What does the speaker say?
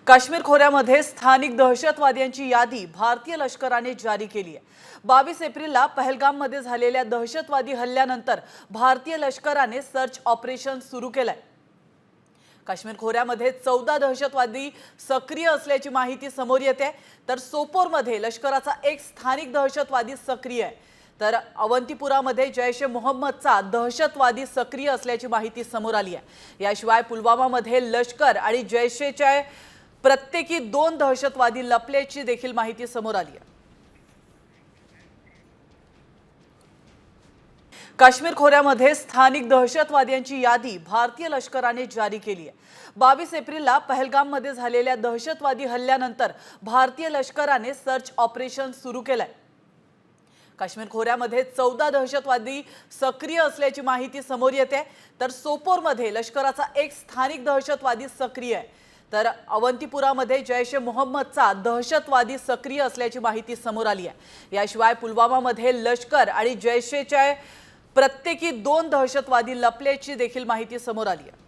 काश्मीर खोऱ्यामध्ये स्थानिक दहशतवाद्यांची यादी भारतीय लष्कराने जारी केली आहे। 22 एप्रिलला पहलगाममध्ये झालेल्या दहशतवादी हल्ल्यानंतर भारतीय लष्कराने सर्च ऑपरेशन सुरू केलंय। काश्मीर खोऱ्यामध्ये 14 दहशतवादी सक्रिय असल्याची माहिती समोर येते, तर सोपोरमध्ये लष्कराचा एक स्थानिक दहशतवादी सक्रिय आहे, तर अवंतीपुरामध्ये जैश ए मोहम्मदचा दहशतवादी सक्रिय असल्याची माहिती समोर आली आहे। याशिवाय पुलवामामध्ये लष्कर आणि जैशच्या प्रत्येकी 2 दहशतवादी लपल्याची देखील माहिती समोर आली आहे। काश्मीर खोऱ्यामध्ये स्थानिक दहशतवाद्यांची यादी भारतीय लष्कराने जारी केली आहे। 22 एप्रिलला पहलगाममध्ये झालेल्या दहशतवादी हल्ल्यानंतर भारतीय लष्कराने सर्च ऑपरेशन सुरू केलंय। काश्मीर खोऱ्यामध्ये 14 दहशतवादी सक्रिय असल्याची माहिती समोर येते, तर सोपोरमध्ये लष्कराचा एक स्थानिक दहशतवादी सक्रिय आहे, तर अवंतीपुरामध्ये जैश ए मोहम्मदचा दहशतवादी सक्रिय असल्याची माहिती समोर आली आहे। याशिवाय पुलवामामध्ये लष्कर आणि जैशच्या प्रत्येकी 2 दहशतवादी लपल्याची देखील माहिती समोर आली आहे।